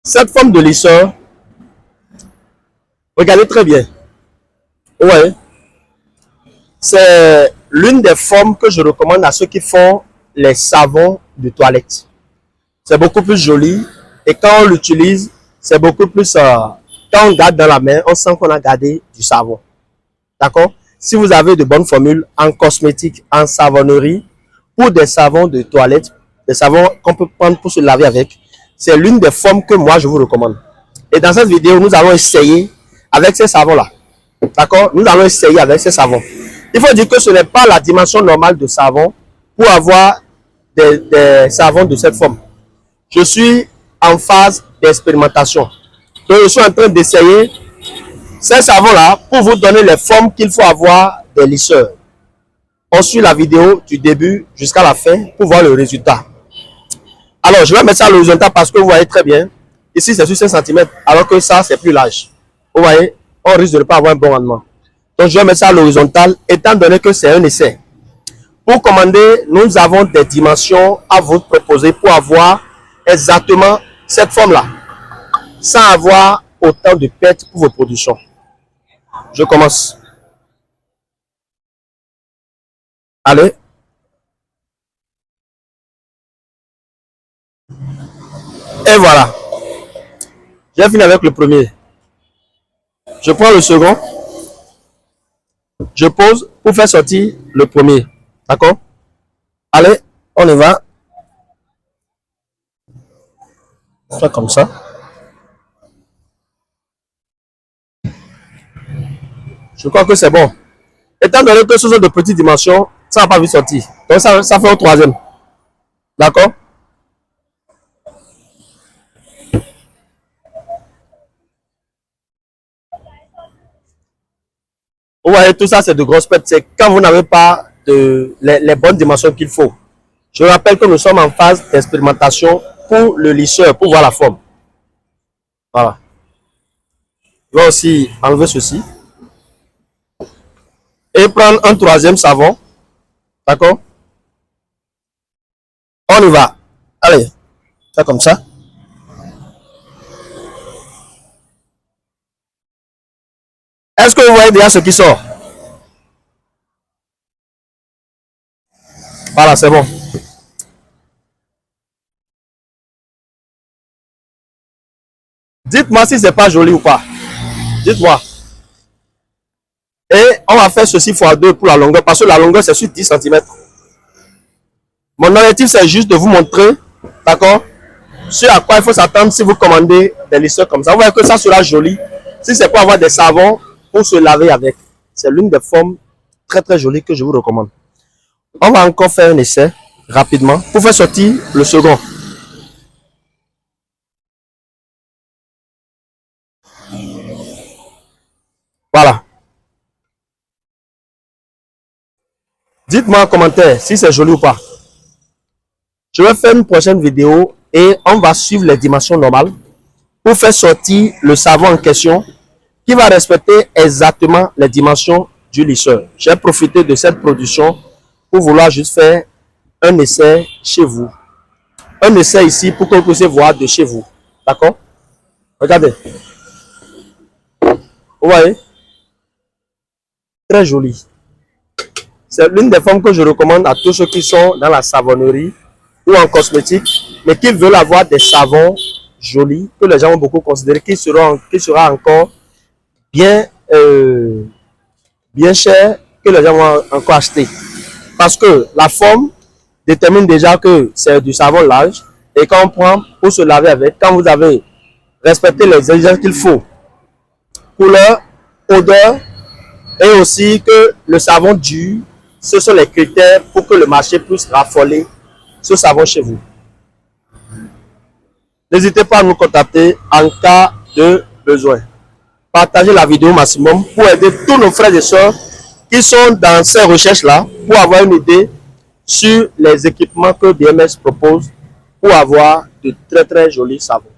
Cette forme de lisseur, regardez très bien. Ouais. C'est l'une des formes que je recommande à ceux qui font les savons de toilette. C'est beaucoup plus joli et quand on l'utilise, c'est beaucoup plus... quand on garde dans la main, on sent qu'on a gardé du savon. D'accord? Si vous avez de bonnes formules en cosmétique, en savonnerie, ou des savons de toilette, des savons qu'on peut prendre pour se laver avec, c'est l'une des formes que moi je vous recommande. Et dans cette vidéo, nous allons essayer avec ces savons-là. D'accord? Nous allons essayer avec ces savons. Il faut dire que ce n'est pas la dimension normale de savon pour avoir des savons de cette forme. Je suis en phase d'expérimentation. Donc, je suis en train d'essayer ces savons-là pour vous donner les formes qu'il faut avoir des lisseurs. On suit la vidéo du début jusqu'à la fin pour voir le résultat. Alors, je vais mettre ça à l'horizontal parce que vous voyez très bien. Ici, c'est sur 5 cm, alors que ça, c'est plus large. Vous voyez, on risque de ne pas avoir un bon rendement. Donc, je vais mettre ça à l'horizontale, étant donné que c'est un essai. Pour commander, nous avons des dimensions à vous proposer pour avoir exactement cette forme-là, sans avoir autant de pertes pour vos productions. Je commence. Allez. Et voilà. J'ai fini avec le premier. Je prends le second. Je pose pour faire sortir le premier. D'accord? Allez, on y va. Fait comme ça. Je crois que c'est bon. Étant donné que ce sont de petites dimensions, ça n'a pas vu sortir. Donc ça fait au troisième. D'accord? Vous voyez, tout ça, c'est de grosses pertes. C'est quand vous n'avez pas les bonnes dimensions qu'il faut. Je rappelle que nous sommes en phase d'expérimentation pour le lisseur, pour voir la forme. Voilà. Je vais aussi enlever ceci. Et prendre un troisième savon. D'accord? On y va. Allez. C'est comme ça. Est-ce que vous voyez déjà ce qui sort? Voilà, c'est bon. Dites-moi si c'est pas joli ou pas. Dites-moi. Et on va faire ceci x2 pour la longueur, parce que la longueur, c'est sur 10 cm. Mon objectif, c'est juste de vous montrer, d'accord, ce à quoi il faut s'attendre si vous commandez des lisseurs comme ça. Vous voyez que ça sera joli. Si c'est pour avoir des savons pour se laver avec, c'est l'une des formes très très jolies que je vous recommande. On va encore faire un essai rapidement pour faire sortir le second. Voilà. Dites-moi en commentaire si c'est joli ou pas. Je vais faire une prochaine vidéo et on va suivre les dimensions normales pour faire sortir le savon en question qui va respecter exactement les dimensions du lisseur. J'ai profité de cette production pour vouloir juste faire un essai chez vous. Un essai ici pour que vous puissiez voir de chez vous. D'accord? Regardez. Vous voyez? Très joli. C'est l'une des formes que je recommande à tous ceux qui sont dans la savonnerie ou en cosmétique, mais qui veulent avoir des savons jolis, que les gens ont beaucoup considéré, qui sera encore bien, bien cher, que les gens vont encore acheter. Parce que la forme détermine déjà que c'est du savon large, et quand on prend pour se laver avec, quand vous avez respecté les exigences qu'il faut, couleur, odeur, et aussi que le savon dure, ce sont les critères pour que le marché puisse raffoler ce savon chez vous. N'hésitez pas à nous contacter en cas de besoin. Partagez la vidéo maximum pour aider tous nos frères et sœurs qui sont dans ces recherches-là pour avoir une idée sur les équipements que BMS propose pour avoir de très très jolis savons.